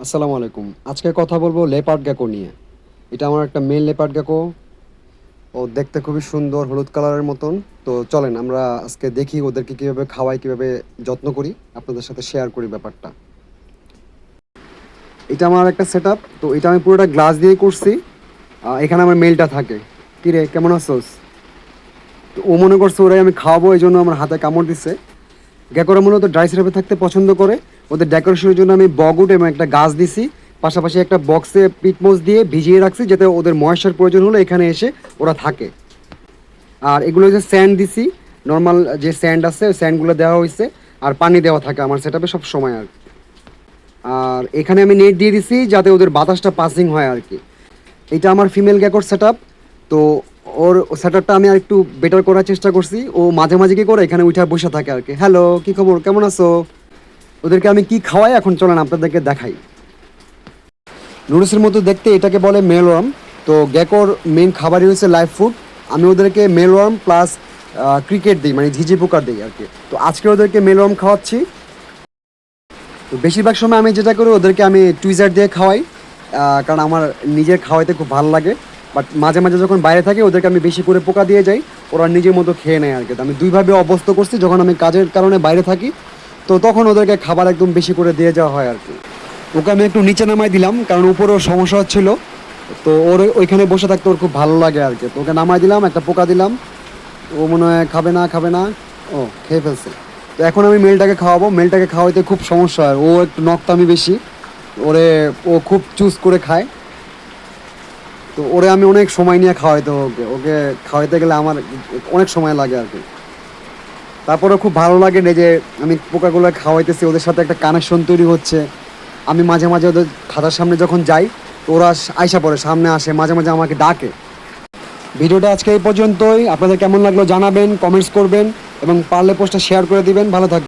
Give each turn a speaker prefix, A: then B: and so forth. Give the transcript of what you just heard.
A: আসসালামু আলাইকুম। আজকে কথা বলবো লেপার্ড গেকো নিয়ে। এটা আমার একটা মেল লেপার্ড গেকো। ও দেখতে খুবই সুন্দর, হলুদ কালারের মতন। তো চলেন আমরা আজকে দেখি ওদেরকে কীভাবে খাওয়াই, কীভাবে যত্ন করি, আপনাদের সাথে শেয়ার করি ব্যাপারটা। এটা আমার একটা সেট আপ। তো এটা আমি পুরোটা গ্লাস দিয়ে করছি। এখানে আমার মেলটা থাকে। কী রে, কেমন আছোস? তো ও মনে করছে ওরাই আমি খাওয়াবো, এই জন্য আমার হাতে কামড় দিচ্ছে। গেকোরা মূলত ড্রাই সিরাপে থাকতে পছন্দ করে। ওদের ডেকোরেশনের জন্য আমি বগউড এবং একটা গাছ দিছি, পাশাপাশি একটা বক্সে পিটমোস দিয়ে ভিজিয়ে রাখছি, যাতে ওদের ময়েশ্চার প্রয়োজন হলে এখানে এসে ওরা থাকে। আর এগুলো যে স্যান্ড দিছি, নর্মাল যে স্যান্ড আছে ওই স্যান্ডগুলো দেওয়া হয়েছে। আর পানি দেওয়া থাকে আমার সেটআপে সব সময় আর কি। আর এখানে আমি নেট দিয়ে দিছি যাতে ওদের বাতাসটা পাসিং হয় আর কি। এটা আমার ফিমেল গ্যাকোর সেট আপ। তো ওর সেট আপটা আমি আর একটু বেটার করার চেষ্টা করছি। ও মাঝে মাঝে কি করে এখানে উঠে বসে থাকে আর কি। হ্যালো, কী খবর, কেমন আছো? ওদেরকে আমি কি খাওয়াই এখন চলেন আপনাদেরকে দেখাই। নুডলসের মতো দেখতে, এটাকে বলে মেলওয়ার্ম। তো গ্যাকোর মেন খাবারই হচ্ছে লাইভ ফুড। আমি ওদেরকে মেলওয়ার্ম প্লাস ক্রিকেট দিই, মানে ঝিঝি পোকার দিই আর কি। তো আজকে ওদেরকে মেলওয়ার্ম খাওয়াচ্ছি। তো বেশিরভাগ সময় আমি যেটা করি ওদেরকে আমি টুইজার দিয়ে খাওয়াই, কারণ আমার নিজের খাওয়াইতে খুব ভালো লাগে। বাট মাঝে মাঝে যখন বাইরে থাকি ওদেরকে আমি বেশি করে পোকা দিয়ে যাই, ওরা নিজের মতো খেয়ে নেয় আর কি। তো আমি দুইভাবে অভ্যস্ত করছি, যখন আমি কাজের কারণে বাইরে থাকি তো তখন ওদেরকে খাবার একদম বেশি করে দিয়ে যাওয়া হয় আর কি। ওকে আমি একটু নিচে নামাই দিলাম, কারণ উপরেও সমস্যা হচ্ছিলো। তো ওর ওইখানে বসে থাকতে ওর খুব ভালো লাগে আর কি। তো ওকে নামাই দিলাম, একটা পোকা দিলাম। ও মনে হয় খাবে না, খাবে না। ও খেয়ে ফেলছে। তো এখন আমি মেলটাকে খাওয়াবো। মেলটাকে খাওয়াইতে খুব সমস্যা হয়, ও একটু নকতামি বেশি। ওরে, ও খুব চুজ করে খায়। তো ওরে আমি অনেক সময় নিয়ে খাওয়াইতে, ওকে ওকে খাওয়াইতে গেলে আমার অনেক সময় লাগে আর কি। তারপরে খুব ভালো লাগে যে আমি পোকাগুলো খাওয়াইতেছি, ওদের সাথে একটা কানেকশন তৈরি হচ্ছে। আমি মাঝে মাঝে ওদের খাতার সামনে যখন যাই তো ওরা আইসা পড়ে, সামনে আসে, মাঝে মাঝে আমাকে ডাকে। ভিডিওটা আজকে এই পর্যন্তই। আপনাদের কেমন লাগলো জানাবেন, কমেন্টস করবেন এবং পারলে পোস্টটা শেয়ার করে দিবেন। ভালো থাকবেন।